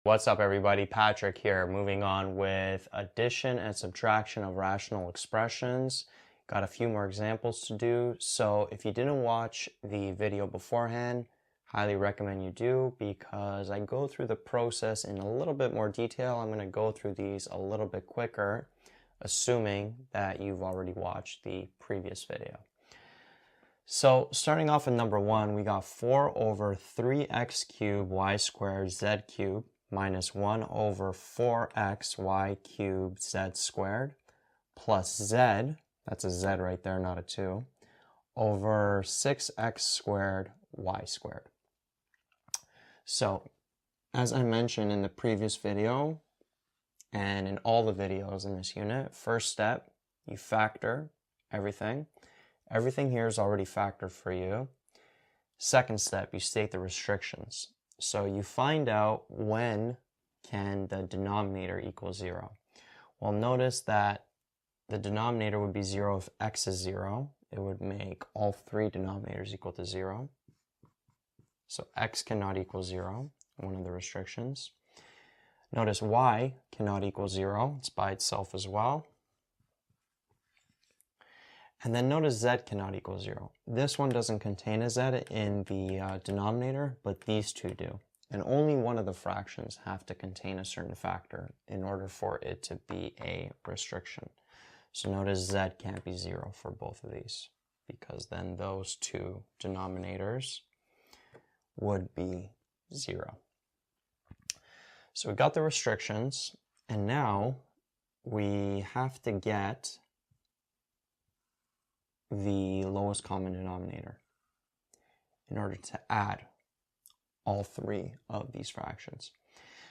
What's up everybody, Patrick here, moving on with addition and subtraction of rational expressions. Got a few more examples to do, so if you didn't watch the video beforehand, highly recommend you do because I go through the process in a little bit more detail. I'm going to go through these a little bit quicker, assuming that you've already watched the previous video. So starting off with number 1, we got 4 over 3x cubed y squared z cubed minus 1 over 4x y cubed z squared plus z, that's a z right there, not a 2, over 6x squared y squared. So as I mentioned in the previous video and in all the videos in this unit, first step, you factor everything. Everything here is already factored for you. Second step, you state the restrictions. So you find out when can the denominator equal 0. Well, notice that the denominator would be 0 if x is 0. It would make all three denominators equal to 0. So x cannot equal 0, one of the restrictions. Notice y cannot equal 0. It's by itself as well. And then notice z cannot equal 0. This one doesn't contain a z in the denominator, but these two do. And only one of the fractions have to contain a certain factor in order for it to be a restriction. So notice z can't be 0 for both of these, because then those two denominators would be 0. So we got the restrictions, and now we have to get the lowest common denominator in order to add all three of these fractions.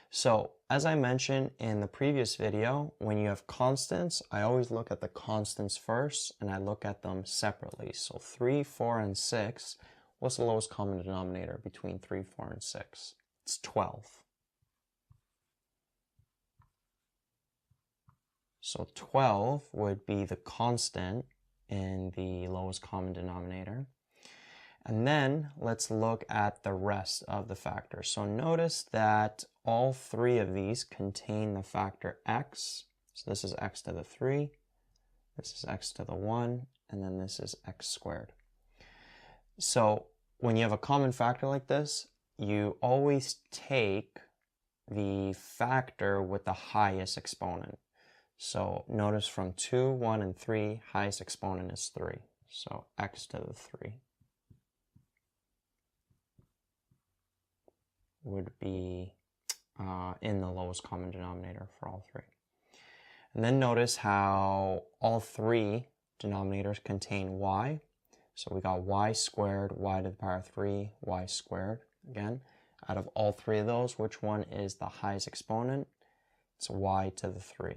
So as I mentioned in the previous video, when you have constants, I always look at the constants first and I look at them separately. So 3, 4, and 6, what's the lowest common denominator between 3, 4, and 6? It's 12. So 12 would be the constant in the lowest common denominator. And then let's look at the rest of the factors. So notice that all three of these contain the factor x. So this is x to the 3, this is x to the 1, and then this is x squared. So when you have a common factor like this, you always take the factor with the highest exponent. So notice from 2, 1, and 3, highest exponent is 3. So x to the 3 would be in the lowest common denominator for all three. And then notice how all three denominators contain y. So we got y squared, y to the power 3, y squared. Again, out of all three of those, which one is the highest exponent? It's y to the 3.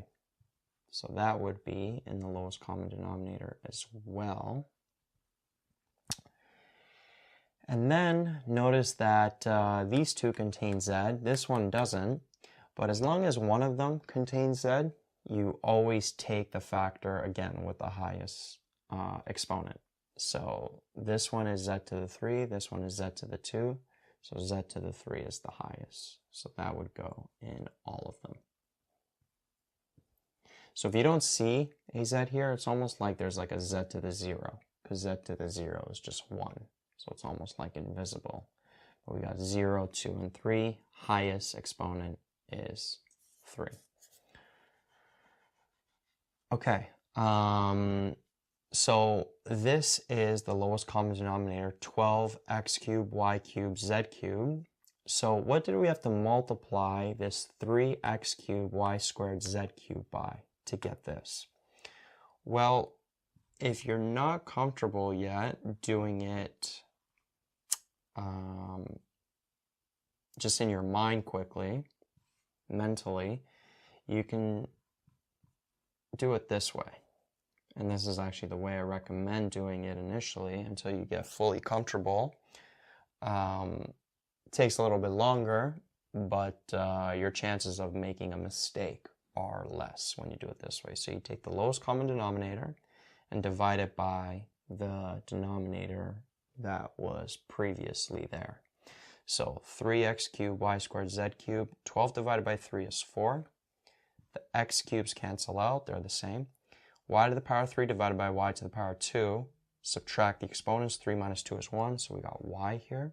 So that would be in the lowest common denominator as well. And then notice that these two contain z. This one doesn't. But as long as one of them contains z, you always take the factor again with the highest exponent. So this one is z to the 3, this one is z to the 2. So z to the 3 is the highest. So that would go in all of them. So if you don't see a z here, it's almost like there's like a z to the 0, because z to the 0 is just 1. So it's almost like invisible. But we got 0, 2, and 3. Highest exponent is 3. Okay, so this is the lowest common denominator, 12x cubed, y cubed, z cubed. So what did we have to multiply this 3x cubed, y squared, z cubed by to get this? Well, if you're not comfortable yet doing it just in your mind quickly, mentally, you can do it this way. And this is actually the way I recommend doing it initially until you get fully comfortable. It takes a little bit longer, but your chances of making a mistake are less when you do it this way. So you take the lowest common denominator and divide it by the denominator that was previously there. So 3x cubed y squared z cubed. 12 divided by 3 is 4. The x cubes cancel out, they're the same. Y to the power 3 divided by y to the power 2. Subtract the exponents, 3 minus 2 is 1, so we got y here.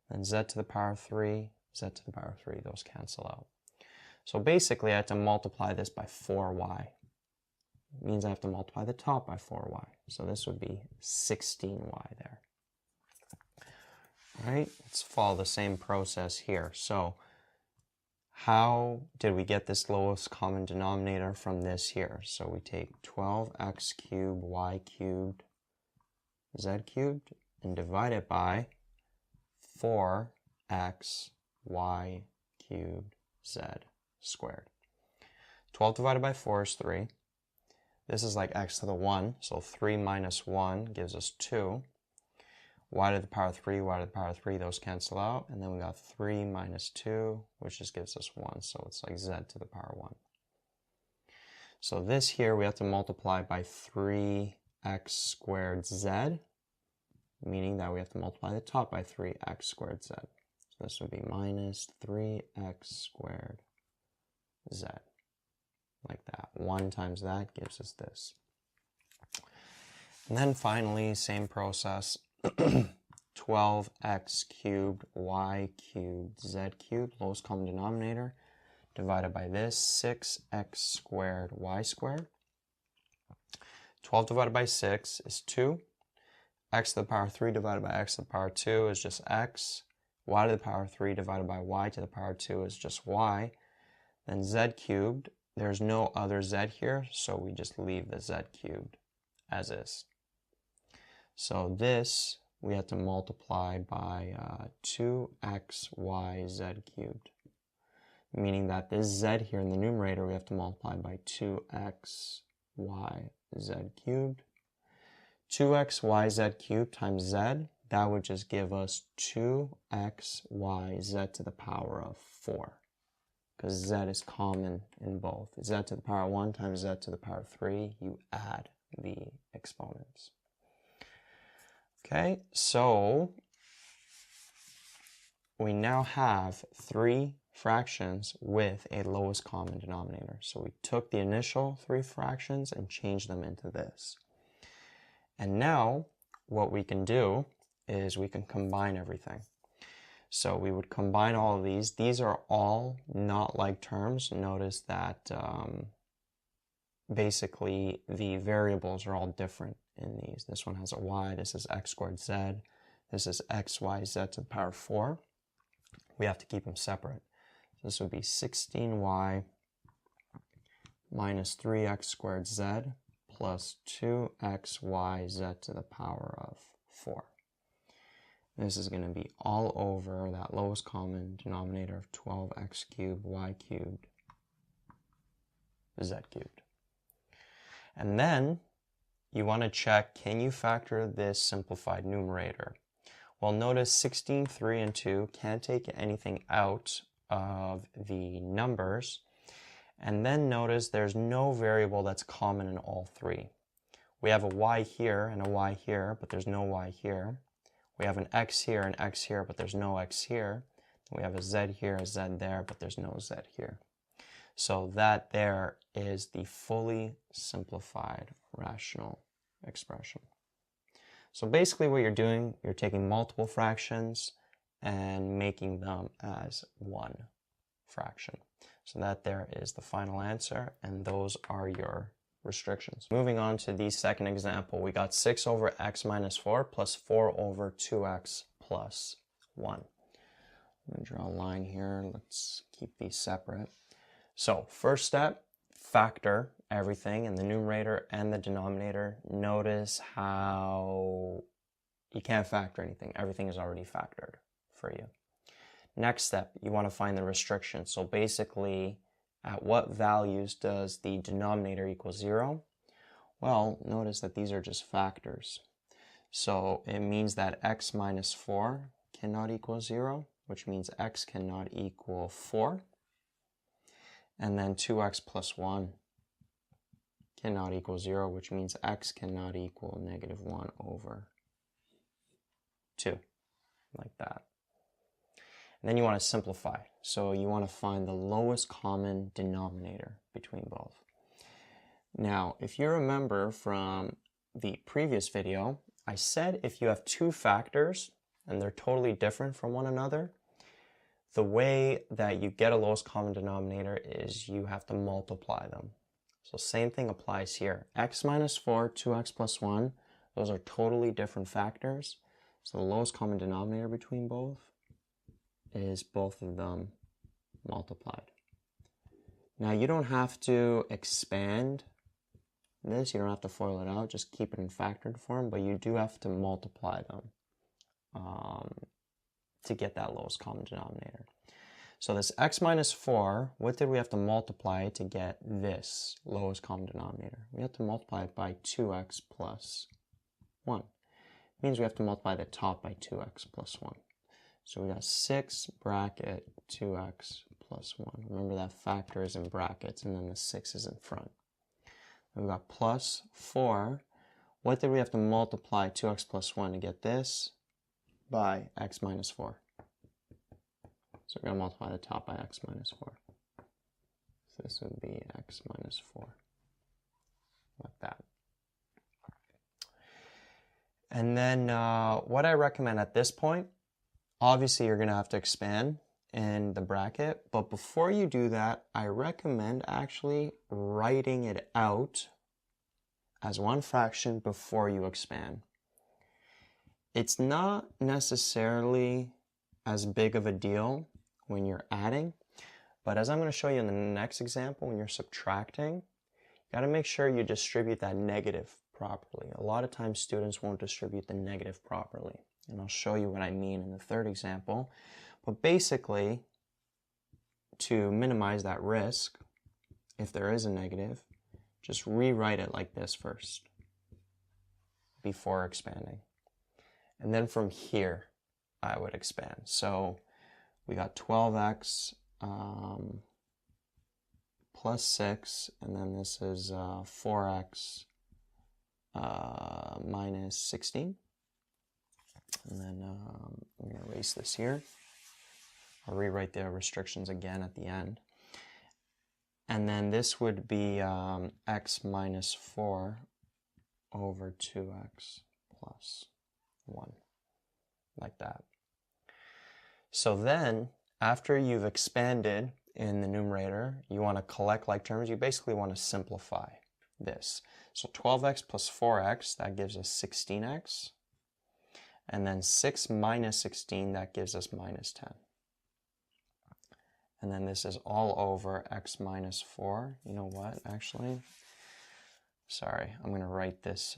Then z to the power 3, z to the power 3, those cancel out. So basically I have to multiply this by 4y. It means I have to multiply the top by 4y. So this would be 16y there. All right, let's follow the same process here. So how did we get this lowest common denominator from this here? So we take 12x cubed y cubed z cubed and divide it by 4x y cubed z squared. 12 divided by 4 is 3. This is like x to the 1, so 3 minus 1 gives us 2. Y to the power 3, y to the power 3, those cancel out. And then we got 3 minus 2, which just gives us 1. So it's like z to the power 1. So this here we have to multiply by 3x squared z, meaning that we have to multiply the top by 3x squared z. So this would be minus 3x squared z. Like that. 1 times that gives us this. And then finally, same process. 12x cubed y cubed z cubed, lowest common denominator, divided by this 6x squared y squared. 12 divided by 6 is 2. X to the power 3 divided by x to the power 2 is just x. Y to the power 3 divided by y to the power 2 is just y. Then z cubed, there's no other z here, so we just leave the z cubed as is. So this we have to multiply by 2xyz cubed, meaning that this z here in the numerator we have to multiply by 2xyz cubed. 2xyz cubed times z, that would just give us 2xyz to the power of 4, because z is common in both. Z to the power 1 times z to the power 3, you add the exponents. Okay, so we now have 3 fractions with a lowest common denominator. So we took the initial 3 fractions and changed them into this. And now what we can do is we can combine everything. So we would combine all of these. These are all not like terms. Notice that basically the variables are all different in these. This one has a y, this is x squared z, this is x, y, z to the power 4. We have to keep them separate. So this would be 16y minus 3x squared z plus 2xyz to the power of 4. This is going to be all over that lowest common denominator of 12x cubed y cubed z cubed. And then you want to check, can you factor this simplified numerator? Well, notice 16, 3, and 2 can't take anything out of the numbers. And then notice there's no variable that's common in all 3. We have a y here and a y here, but there's no y here. We have an x here and x here, but there's no x here. We have a z here, a z there, but there's no z here. So that there is the fully simplified rational expression. So basically what you're doing, you're taking multiple fractions and making them as one fraction. So that there is the final answer, and those are your restrictions. Moving on to the second example, we got 6 over x minus 4 plus 4 over 2x plus 1. I'm going to draw a line here. Let's keep these separate. So first step, factor everything in the numerator and the denominator. Notice how you can't factor anything. Everything is already factored for you. Next step, you want to find the restriction. So basically, at what values does the denominator equal 0? Well, notice that these are just factors. So it means that x minus 4 cannot equal 0, which means x cannot equal 4. And then 2x plus 1 cannot equal 0, which means x cannot equal negative 1 over 2, like that. And then you want to simplify. So you want to find the lowest common denominator between both. Now, if you remember from the previous video, I said if you have two factors and they're totally different from one another, the way that you get a lowest common denominator is you have to multiply them. So same thing applies here. X minus 4, 2x plus 1, those are totally different factors. So the lowest common denominator between both is both of them multiplied. Now you don't have to expand this, you don't have to FOIL it out, just keep it in factored form, but you do have to multiply them to get that lowest common denominator. So this x minus 4, what did we have to multiply to get this lowest common denominator? We have to multiply it by 2x plus 1. It means we have to multiply the top by 2x plus 1. So we got 6 bracket 2x plus 1. Remember that factor is in brackets and then the 6 is in front. We've got plus 4. What did we have to multiply 2x plus 1 to get this? By x minus 4. So we're going to multiply the top by x minus 4. So this would be x minus 4. Like that. And then what I recommend at this point, obviously you're going to have to expand in the bracket, but before you do that, I recommend actually writing it out as one fraction before you expand. It's not necessarily as big of a deal when you're adding, but as I'm going to show you in the next example, when you're subtracting, you got to make sure you distribute that negative properly. A lot of times students won't distribute the negative properly, and I'll show you what I mean in the third example. But basically, to minimize that risk, if there is a negative, just rewrite it like this first before expanding. And then from here, I would expand. So we got 12x plus 6, and then this is 4x minus 16. And then I'm going to erase this here. I'll rewrite the restrictions again at the end. And then this would be x minus 4 over 2x plus 1, like that. So then, after you've expanded in the numerator, you want to collect like terms. You basically want to simplify this. So 12x plus 4x, that gives us 16x. And then 6 minus 16, that gives us minus 10. And then this is all over x minus 4. You know what, actually? Sorry, I'm going to write this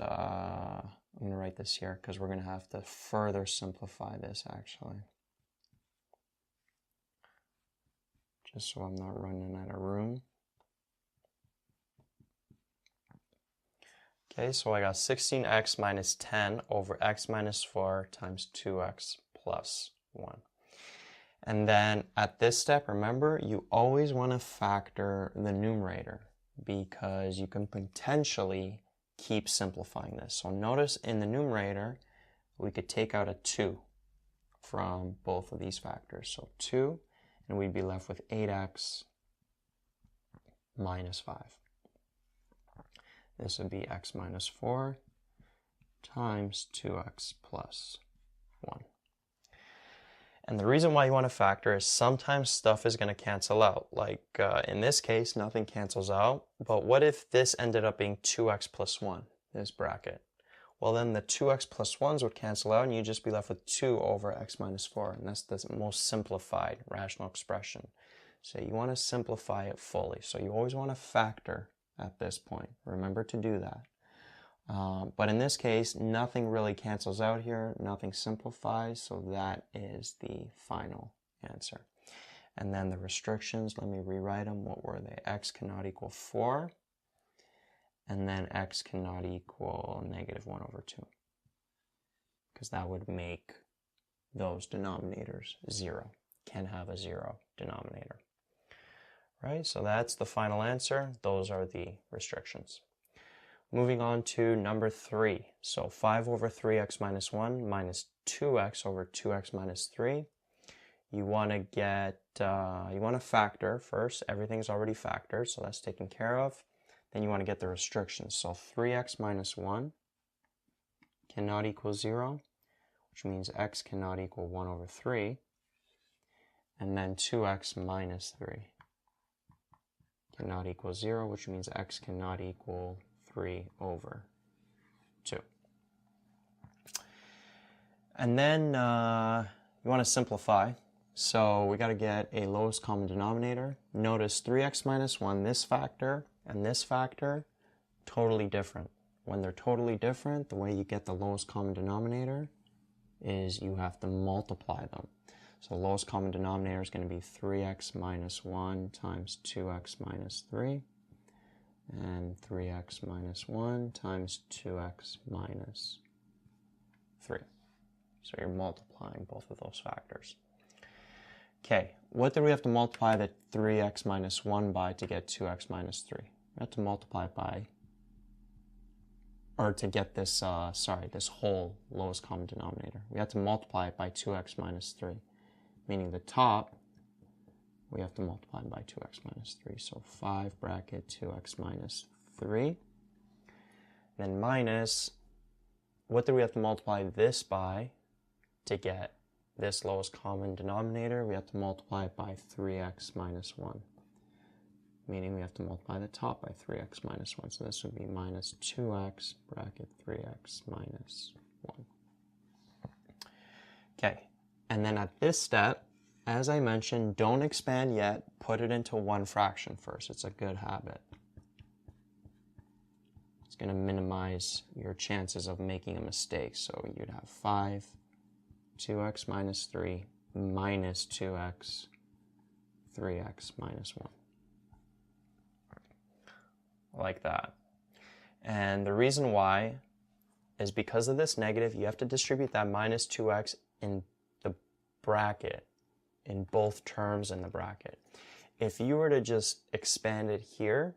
here because we're going to have to further simplify this, actually. Just so I'm not running out of room. Okay, so I got 16x minus 10 over x minus 4 times 2x plus 1. And then at this step, remember, you always want to factor the numerator because you can potentially keep simplifying this. So notice in the numerator, we could take out a 2 from both of these factors. So 2, and we'd be left with 8x minus 5. This would be x minus 4 times 2x plus 1. And the reason why you want to factor is sometimes stuff is going to cancel out. Like in this case, nothing cancels out. But what if this ended up being 2x plus 1, this bracket? Well, then the 2x plus 1s would cancel out and you'd just be left with 2 over x minus 4. And that's the most simplified rational expression. So you want to simplify it fully. So you always want to factor at this point. Remember to do that. But in this case, nothing really cancels out here, nothing simplifies, so that is the final answer. And then the restrictions, let me rewrite them. What were they? X cannot equal 4, and then x cannot equal negative 1 over 2, because that would make those denominators 0. Can have a 0 denominator. Right, so that's the final answer. Those are the restrictions. Moving on to number 3. So 5 over 3x minus 1 minus 2x over 2x minus 3. you want to get, you want to factor first. Everything's already factored, so that's taken care of. Then you want to get the restrictions. So 3x minus 1 cannot equal 0, which means x cannot equal 1 over 3. And then 2x minus 3 cannot equal 0, which means x cannot equal 3 over 2. And then you want to simplify. So we got to get a lowest common denominator. Notice 3x minus 1, this factor and this factor, totally different. When they're totally different, the way you get the lowest common denominator is you have to multiply them. So the lowest common denominator is going to be 3x minus 1 times 2x minus 3, and 3x minus 1 times 2x minus 3. So you're multiplying both of those factors. Okay, what do we have to multiply the 3x minus 1 by to get 2x minus 3? We have to multiply it by, or to get this, this whole lowest common denominator. We have to multiply it by 2x minus 3, meaning the top, we have to multiply by 2x minus 3. So 5 bracket 2x minus 3. Then minus, what do we have to multiply this by to get this lowest common denominator? We have to multiply it by 3x minus 1, meaning we have to multiply the top by 3x minus 1. So this would be minus 2x bracket 3x minus 1. Okay, and then at this step, as I mentioned, don't expand yet. Put it into one fraction first. It's a good habit. It's going to minimize your chances of making a mistake. So you'd have 5, 2x minus 3, minus 2x, 3x minus 1. Like that. And the reason why is because of this negative, you have to distribute that minus 2x in the bracket, in both terms in the bracket. If you were to just expand it here,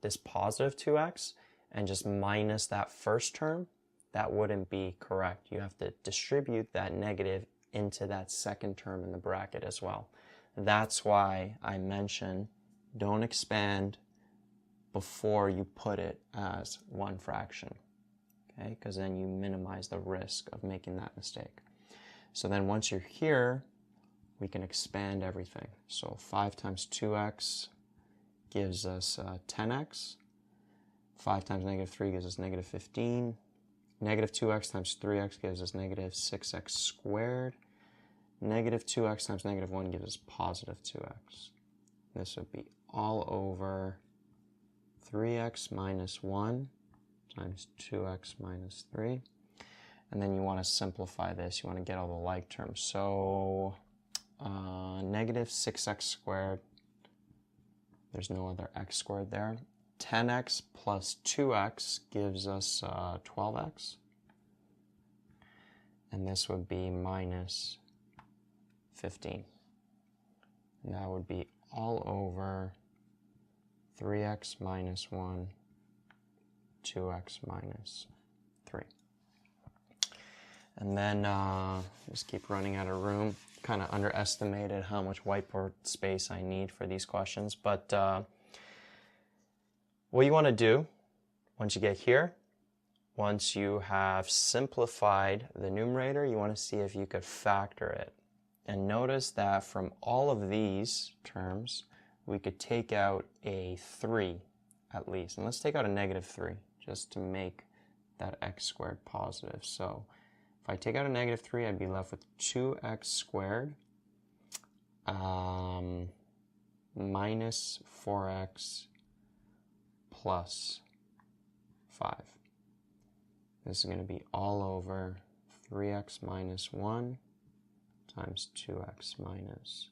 this positive 2x, and just minus that first term, that wouldn't be correct. You have to distribute that negative into that second term in the bracket as well. That's why I mentioned don't expand before you put it as one fraction, okay? Because then you minimize the risk of making that mistake. So then once you're here, we can expand everything. So 5 times 2x gives us 10x. 5 times negative 3 gives us negative 15. Negative 2x times 3x gives us negative 6x squared. Negative 2x times negative 1 gives us positive 2x. This would be all over 3x minus 1 times 2x minus 3. And then you want to simplify this. You want to get all the like terms. So negative 6x squared, there's no other x squared there. 10x plus 2x gives us 12x. And this would be minus 15. And that would be all over 3x minus 1, 2x minus 3. And then just keep running out of room. Kind of underestimated how much whiteboard space I need for these questions. But what you want to do once you get here, once you have simplified the numerator, you want to see if you could factor it. And notice that from all of these terms, we could take out a 3 at least. And let's take out a negative 3 just to make that x squared positive. So if I take out a negative 3, I'd be left with 2x squared minus 4x plus 5. This is going to be all over 3x minus 1 times 2x minus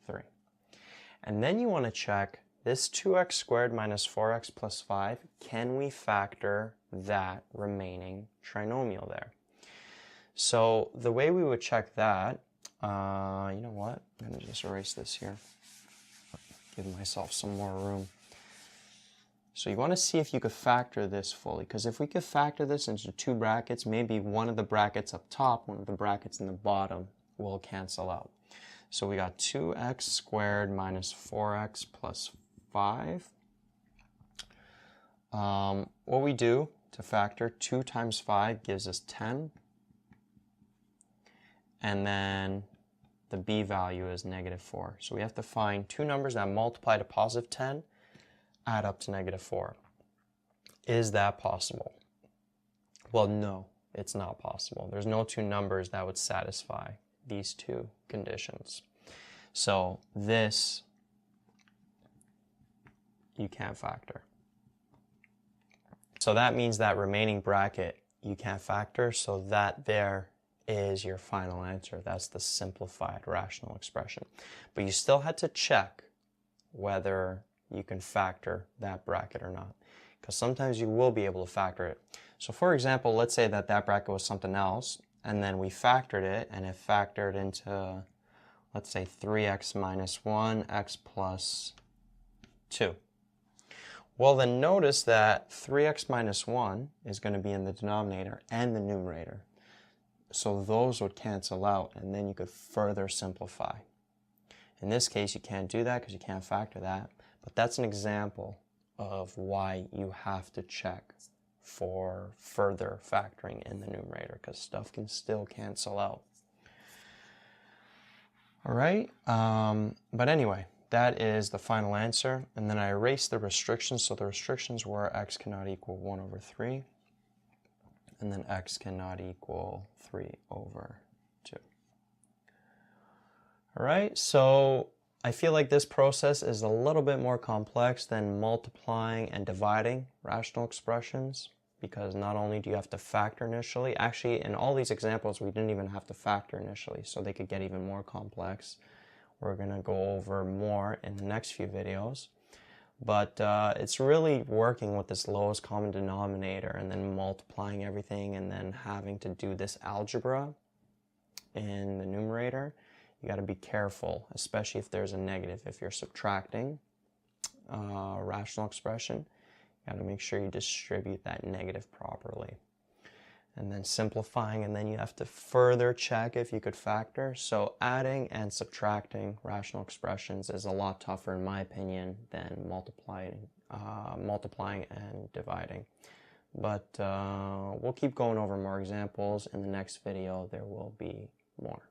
3. And then you want to check this 2x squared minus 4x plus 5, can we factor that remaining trinomial there? So the way we would check that, you know what? I'm going to just erase this here. Give myself some more room. So you want to see if you could factor this fully, because if we could factor this into two brackets, maybe one of the brackets up top, one of the brackets in the bottom will cancel out. So we got 2x squared minus 4x plus 5. What we do to factor, 2 times 5 gives us 10. And then the b value is negative 4. So we have to find two numbers that multiply to positive 10, add up to negative 4. Is that possible? Well, no, it's not possible. There's no two numbers that would satisfy these two conditions. So this you can't factor. So that means that remaining bracket you can't factor, so that there is your final answer. That's the simplified rational expression. But you still had to check whether you can factor that bracket or not, because sometimes you will be able to factor it. So for example, let's say that that bracket was something else, and then we factored it, and it factored into, let's say, 3x minus 1, x plus 2. Well, then notice that 3x minus 1 is going to be in the denominator and the numerator. So those would cancel out, and then you could further simplify. In this case, you can't do that because you can't factor that, but that's an example of why you have to check for further factoring in the numerator, because stuff can still cancel out. All right, but anyway, that is the final answer, and then I erased the restrictions. So the restrictions were x cannot equal 1 over 3, and then x cannot equal 3 over 2. All right, so I feel like this process is a little bit more complex than multiplying and dividing rational expressions, because not only do you have to factor initially, actually in all these examples we didn't even have to factor initially, so they could get even more complex. We're going to go over more in the next few videos. But it's really working with this lowest common denominator and then multiplying everything and then having to do this algebra in the numerator. You got to be careful, especially if there's a negative. If you're subtracting a rational expression, you got to make sure you distribute that negative properly. And then simplifying, and then you have to further check if you could factor. So adding and subtracting rational expressions is a lot tougher, in my opinion, than multiplying and dividing. But we'll keep going over more examples. In the next video, there will be more.